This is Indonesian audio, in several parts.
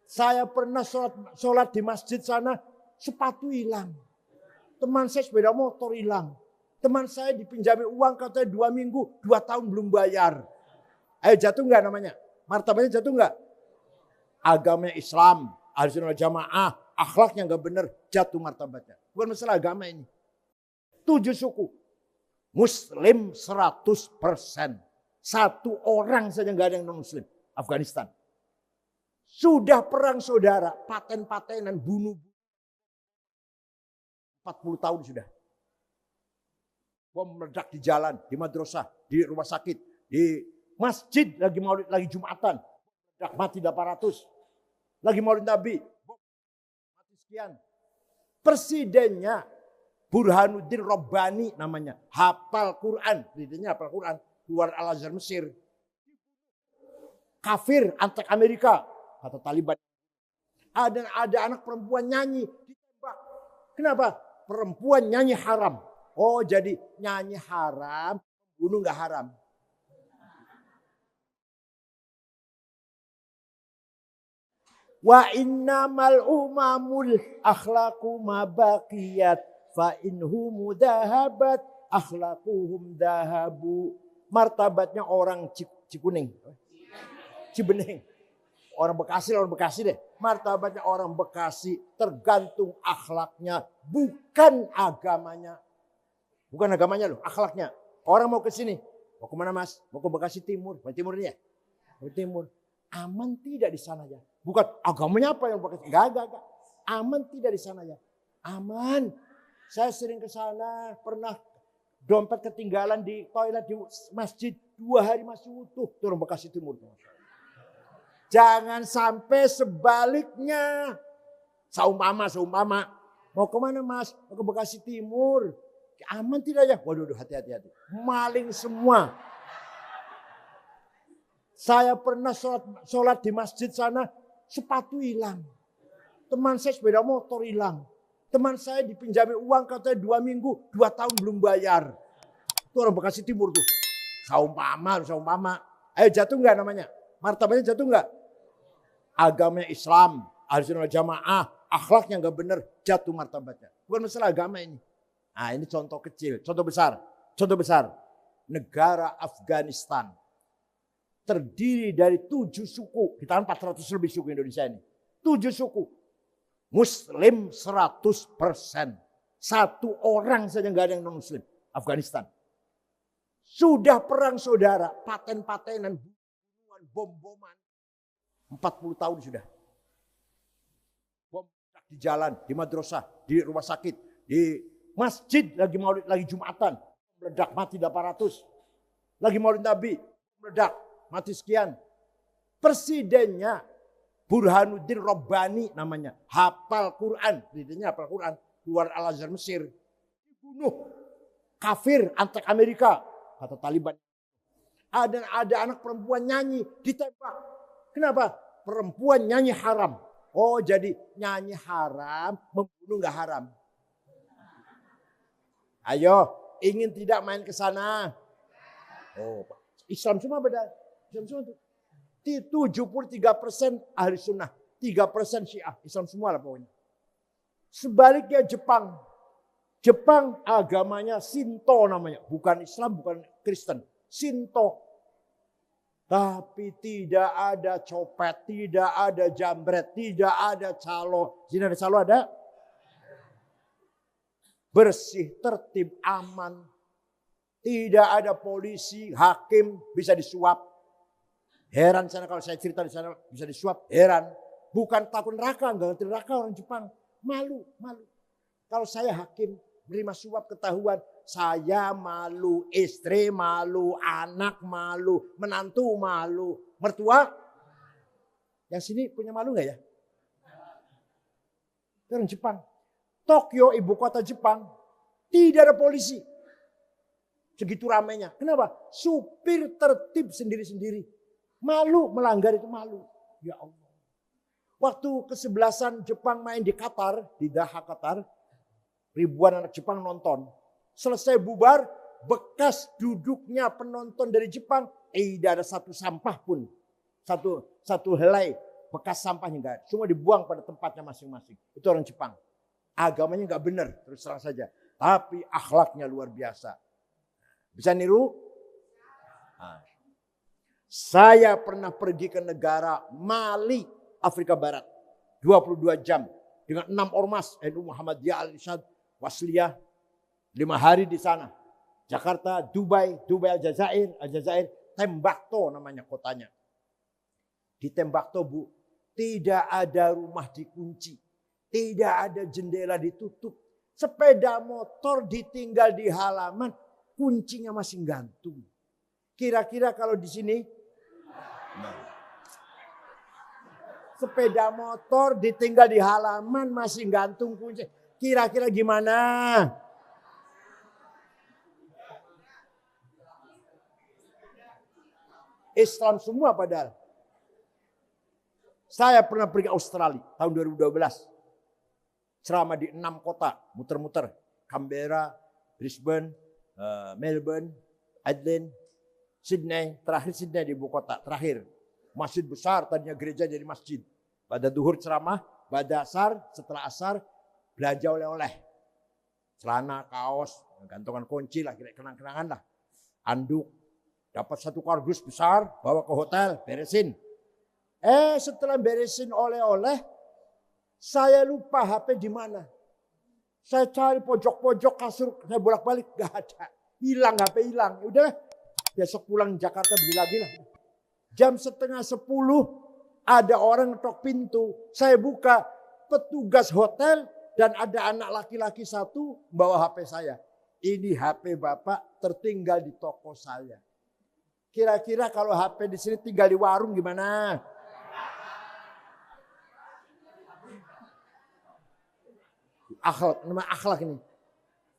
Saya pernah sholat di masjid sana, sepatu hilang. Teman saya sepeda motor hilang. Teman saya dipinjami uang katanya 2 minggu, 2 tahun belum bayar. Ayo jatuh nggak namanya? Martabatnya jatuh nggak? Agama Islam, Ahlussunnah wal Jamaah, akhlaknya nggak benar, jatuh martabatnya. Bukan masalah agama ini. 7 suku. Muslim 100%. 1 orang saja nggak ada yang non muslim. Afghanistan. Sudah perang saudara, paten-patenan, bunuh. 40 tahun sudah. Bom meledak di jalan, di madrasah, di rumah sakit, di masjid lagi maulid, lagi Jumatan. Meledak mati 800. Lagi maulid Nabi, bom mati sekian. Presidennya Burhanuddin Rabbani namanya, hafal Quran, presidennya hafal Quran, keluar Al-Azhar Mesir. Kafir, antek Amerika, kata Taliban. Ada anak perempuan nyanyi, ditembak. Kenapa? Perempuan nyanyi haram. Oh jadi nyanyi haram, bunuh nggak haram. Wa innamal umamul akhlaqu ma baqiyat fa inhum dahabat akhlaquhum dahabu. Martabatnya orang Cikuning. Cibening. Orang Bekasi deh. Martabatnya orang Bekasi tergantung akhlaknya, bukan agamanya. Bukan agamanya loh, akhlaknya. Orang mau ke sini, mau kemana mas? Mau ke Bekasi Timur, mau Timur ini ya? Mau Timur. Aman tidak di sana ya? Bukan agamanya apa yang Bekasi? Enggak. Aman tidak di sana ya? Aman. Saya sering ke sana, pernah dompet ketinggalan di toilet di masjid 2 hari masih utuh. Turun Bekasi Timur. Jangan sampai sebaliknya. Seumpama. Mau kemana mas? Mau ke Bekasi Timur. Aman tidak ya? Waduh, hati-hati. Maling semua. Saya pernah sholat di masjid sana, sepatu hilang. Teman saya sepeda motor hilang. Teman saya dipinjami uang katanya 2 minggu, 2 tahun belum bayar. Itu orang Bekasi Timur tuh. Seumpama. Ayo jatuh nggak namanya? Martabatnya jatuh nggak? Agama Islam, Ahlussunnah wal Jamaah, akhlaknya nggak benar, jatuh martabatnya. Bukan masalah agama ini. Nah ini contoh kecil, contoh besar. Negara Afghanistan terdiri dari 7 suku. Kita kan 400 lebih suku Indonesia ini. 7 suku. Muslim 100%. 1 orang saja nggak ada yang non muslim. Afghanistan. Sudah perang saudara, paten-patenan, bunuhan, bom-boman. 40 tahun sudah. Bom di jalan, di madrasah, di rumah sakit, di masjid lagi maulid, lagi Jumatan. Meledak mati 800. Lagi maulid Nabi, meledak mati sekian. Presidennya Burhanuddin Rabbani namanya, hafal Quran, presidennya hafal Quran, keluar Al-Azhar Mesir. Dibunuh. Kafir, antek Amerika, kata Taliban. Ada anak perempuan nyanyi, ditembak. Kenapa? Perempuan nyanyi haram. Oh jadi nyanyi haram, membunuh nggak haram. Ayo, ingin tidak main ke sana? Oh, Islam semua beda. Islam semua itu. 73% ahli sunnah, 3% syiah. Islam semua lah pokoknya. Sebaliknya Jepang. Jepang agamanya Shinto namanya. Bukan Islam, bukan Kristen. Shinto. Tapi tidak ada copet, tidak ada jambret, tidak ada calo. Sini ada calo ada? Bersih, tertib, aman. Tidak ada polisi, hakim bisa disuap. Heran sana kalau saya cerita di sana bisa disuap, heran. Bukan takut neraka, enggak ngerti neraka orang Jepang. Malu. Kalau saya hakim, menerima suap ketahuan, saya malu, istri malu, anak malu, menantu malu, mertua. Yang sini punya malu nggak ya? Itu orang Jepang. Tokyo, ibu kota Jepang, tidak ada polisi. Segitu ramainya. Kenapa? Supir tertib sendiri-sendiri. Malu melanggar itu malu. Ya Allah. Waktu kesebelasan Jepang main di Qatar, di Doha Qatar, ribuan anak Jepang nonton. Selesai bubar, bekas duduknya penonton dari Jepang, tidak ada satu sampah pun. Satu helai bekas sampahnya enggak ada. Semua dibuang pada tempatnya masing-masing. Itu orang Jepang. Agamanya enggak benar, terus terang saja. Tapi akhlaknya luar biasa. Bisa niru? Nah. Saya pernah pergi ke negara Mali, Afrika Barat. 22 jam. Dengan 6 ormas. NU Muhammadiyah Al-Irsyad Wasliyah. 5 hari di sana. Jakarta, Dubai Aljazair, Tembakto namanya kotanya. Di Tembakto, Bu, tidak ada rumah dikunci. Tidak ada jendela ditutup. Sepeda motor ditinggal di halaman, kuncinya masih gantung. Kira-kira kalau di sini, sepeda motor ditinggal di halaman masih gantung kunci. Kira-kira gimana? Islam semua padahal. Saya pernah pergi ke Australia tahun 2012. Ceramah di 6 kota, muter-muter. Canberra, Brisbane, Melbourne, Adelaide, Sydney. Terakhir Sydney di ibu kota, terakhir. Masjid besar, tadinya gereja jadi masjid. Pada duhur ceramah, pada asar, setelah asar, belanja oleh-oleh. Celana, kaos, gantungan kunci lah, kenang-kenangan lah. Anduk. Dapat 1 kardus besar, bawa ke hotel, beresin. Setelah beresin oleh-oleh, saya lupa HP di mana. Saya cari pojok-pojok kasur, saya bolak-balik, gak ada. Hilang, HP hilang. Udah, besok pulang Jakarta beli lagi lah. Jam 9:30 ada orang ngetok pintu. Saya buka, petugas hotel dan ada anak laki-laki 1 bawa HP saya. Ini HP Bapak tertinggal di toko saya. Kira-kira kalau HP di sini tinggal di warung gimana? Akhlak, nama akhlak ini.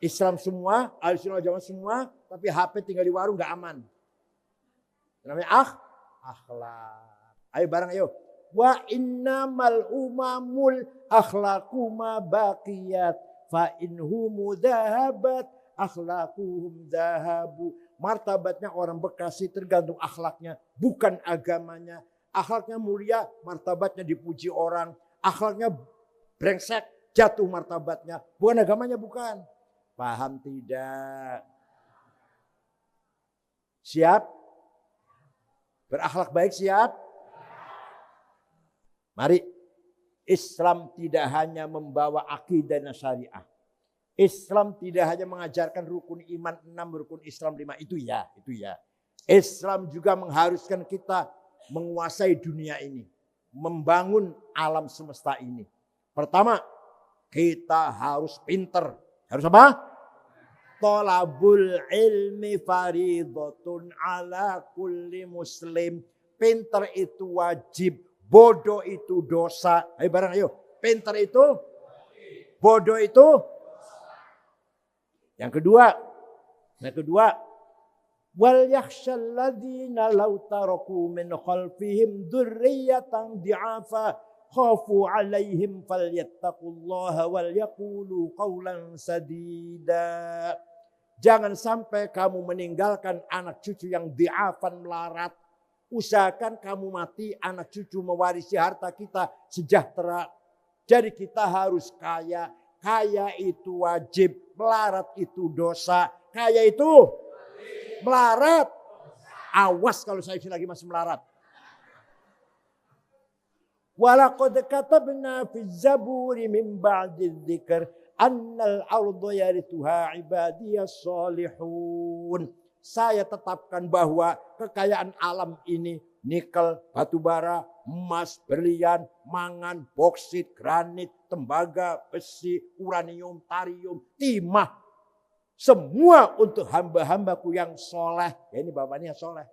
Islam semua, Ahlussunnah wal Jamaah semua, tapi HP tinggal di warung gak aman. Namanya akhlak. Ayo bareng ayo. Wa innamal umamul akhlaquma baqiyat fa inhum dahabat akhlaquhum dahabu. Martabatnya orang Bekasi tergantung akhlaknya, bukan agamanya. Akhlaknya mulia, martabatnya dipuji orang. Akhlaknya brengsek, jatuh martabatnya. Bukan agamanya, bukan. Paham tidak? Siap? Berakhlak baik siap? Mari. Islam tidak hanya membawa akidah dan syariah. Islam tidak hanya mengajarkan rukun iman 6, rukun Islam 5. Itu ya. Islam juga mengharuskan kita menguasai dunia ini. Membangun alam semesta ini. Pertama, kita harus pinter. Harus apa? Thalabul ilmi faridhatun ala kulli muslim. Pinter itu wajib. Bodoh itu dosa. Ayo bareng ayo. Pinter itu. Bodoh itu. Yang kedua, wal yakhshal ladzina law taraku min khalfihim dzurriyyatan di'afa khafu 'alaihim falyattaqullaha wal yaqulu qawlan sadida. Jangan sampai kamu meninggalkan anak cucu yang di'afan melarat. Usahakan kamu mati, anak cucu mewarisi harta kita sejahtera. Jadi kita harus kaya. Kaya itu wajib, melarat itu dosa. Kaya itu melarat. Awas kalau saya lagi masih melarat. Walaqad katabna fi zaburi min ba'di dzikr annal arda yarithuha ibadiyas salihun. Saya tetapkan bahwa kekayaan alam ini nikel, batu bara, emas, berlian, mangan, boksit, granit, tembaga, besi, uranium, tarium, timah. Semua untuk hamba-hambaku yang soleh. Ya ini bapaknya soleh.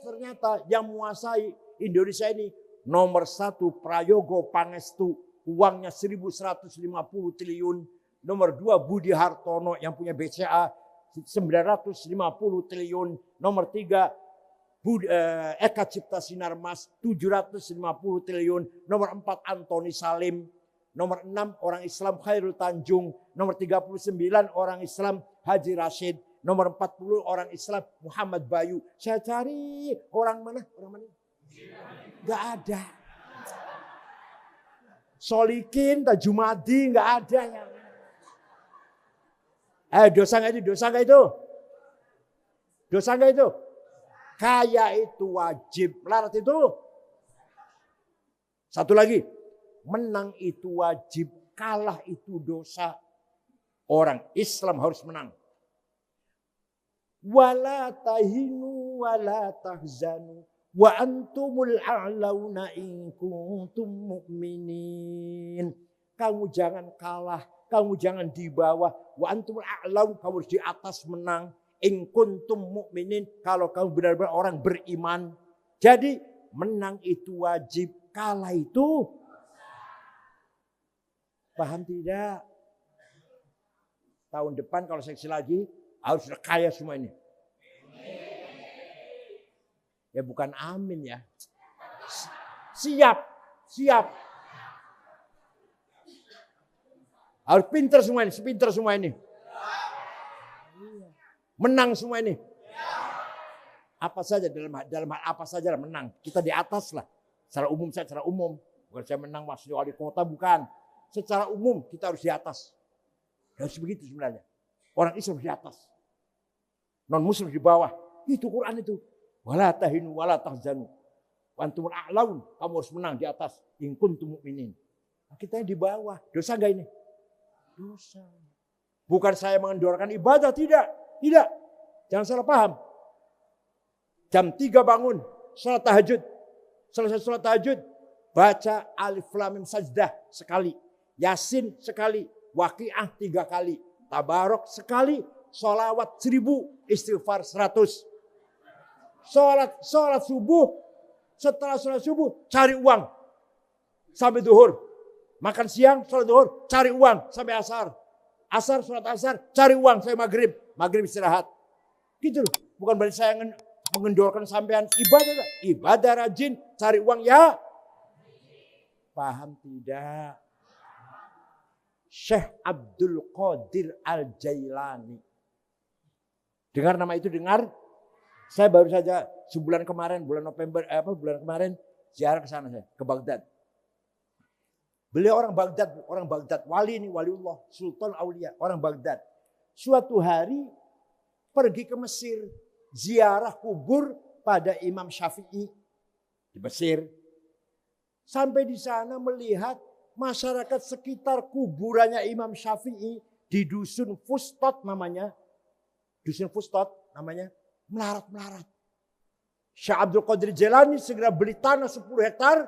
Ternyata yang menguasai Indonesia ini nomor 1 Prayogo Pangestu. Uangnya 1.150 triliun. Nomor 2 Budi Hartono yang punya BCA 950 triliun. Nomor 3 Eka Cipta Sinarmas 750 triliun. Nomor 4 Antoni Salim. Nomor 6 orang Islam Khairul Tanjung. Nomor 39 orang Islam Haji Rashid. Nomor 40 orang Islam Muhammad Bayu. Saya cari orang mana? Gak ada. Solikin, Tajumadi, nggak ada. Dosa nggak itu? Dosa nggak itu? Dosa nggak itu? Kaya itu wajib, melarat itu. Satu lagi, menang itu wajib, kalah itu dosa. Orang Islam harus menang. Wala tahinu wala tahzanu wa antumul a'launa in kuntum mu'minin. Kamu jangan kalah, kamu jangan di bawah. Wa antumul a'laun, kamu harus di atas menang. In kuntum mu'minin, kalau kamu benar-benar orang beriman. Jadi menang itu wajib, kalah itu. Paham tidak? Tahun depan kalau seksi lagi harus sudah kaya semua ini. Ya bukan amin ya. Siap, siap. Harus pinter semua ini, sepinter semua ini. Menang semua ini. Apa saja dalam hal apa saja lah menang. Kita di atas lah. Secara umum secara umum. Bukan saya menang maksudnya wali kota, bukan. Secara umum kita harus di atas. Harus begitu sebenarnya. Orang Islam di atas. Non muslim di bawah. Itu Quran itu. Wala tahinu wala tahzanu wa antumul a'laun, kamu harus menang di atas. In kuntum mu'minin. Nah, kita yang di bawah. Dosa enggak ini? Dosa. Bukan saya mengendorkan ibadah, tidak. Tidak. Jangan salah paham. Jam 3 bangun, salat tahajud. Selesai salat tahajud, baca Alif Lam Mim Sajdah sekali. Yasin sekali. Waqiah 3 kali. Tabarok sekali. Sholawat 1000. Istighfar 100. Sholat subuh. Setelah sholat subuh, cari uang. Sampai duhur. Makan siang, sholat duhur, cari uang. Sampai asar. Asar, sholat asar, cari uang. Sampai maghrib. Maghrib istirahat. Gitu loh. Bukan berarti saya mengendorkan sampean ibadah. Ibadah rajin, cari uang ya. Paham tidak? Syekh Abdul Qadir Al-Jailani. Dengar nama itu, dengar. Saya baru saja sebulan kemarin, bulan kemarin ziarah ke sana saya, ke Baghdad. Beliau orang Baghdad, wali ini, waliullah, sultan aulia, orang Baghdad. Suatu hari pergi ke Mesir, ziarah kubur pada Imam Syafi'i di Mesir. Sampai di sana melihat masyarakat sekitar kuburannya Imam Syafi'i di dusun Fustat namanya. Dusun Fustat namanya. Melarat-melarat. Syekh Abdul Qadir Jailani segera beli tanah 10 hektar.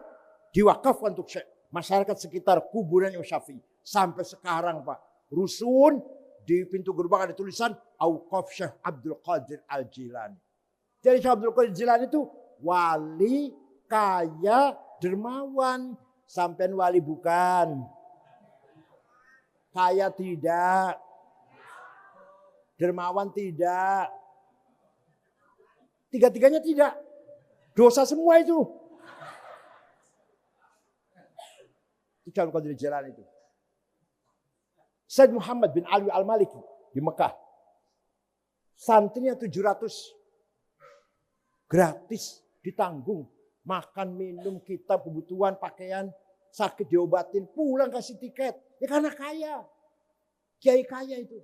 Diwakafkan untuk masyarakat sekitar kuburan Imam Syafi'i. Sampai sekarang Pak. Rusun di pintu gerbang ada tulisan Auqaf Syekh Abdul Qadir Al-Jailani. Jadi Syekh Abdul Qadir Jailani itu wali, kaya, dermawan. Sampean wali bukan. Kaya tidak. Dermawan tidak. Tiga-tiganya tidak. Dosa semua itu. Itu Syekh Abdul Qadir Jailani itu. Said Muhammad bin Ali Al-Maliki di Mekah. Santrinya 700. Gratis, ditanggung. Makan, minum, kitab, kebutuhan, pakaian. Sakit diobatin, pulang kasih tiket. Ya karena kaya. Kiai kaya itu.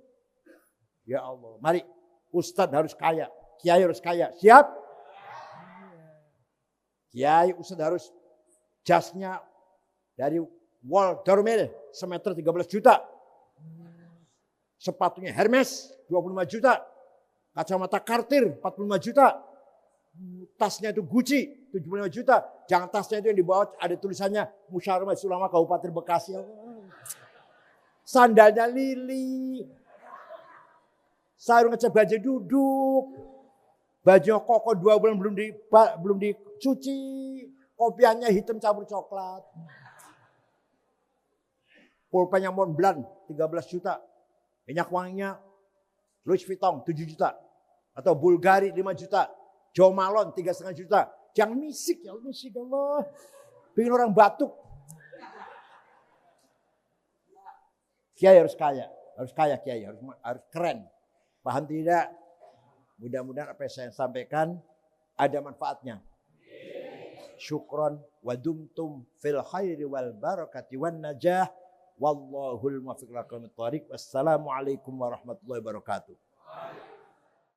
Ya Allah, mari Ustadz harus kaya. Kiai harus kaya. Siap? Kiai Ustadz harus jasnya dari Wall Dormel semeter 13 juta. Sepatunya Hermes 25 juta. Kacamata Cartier 45 juta. Tasnya itu Gucci 75 juta. Jangan tasnya itu yang dibawa ada tulisannya Musyawarah Majelis Ulama Kabupaten Bekasi. Sandalnya Lili. Sarung ngecat baju duduk. Baju koko 2 bulan belum dicuci. Kopiannya hitam campur coklat. Pulpennya Montblanc 13 juta. Minyak wanginya Louis Vuitton 7 juta. Atau Bulgari 5 juta. Jo Malone 3,5 juta. Jangan misik ya Allah. Bikin orang batuk. Kiai harus kaya. Harus kaya kiai. Harus keren. Paham tidak? Mudah-mudahan apa yang saya sampaikan ada manfaatnya. Syukron wa dumtum fil khairi wal barakati wan najah. Wallahul muwaffiq ila aqwamit thoriq. Wassalamualaikum warahmatullahi wabarakatuh.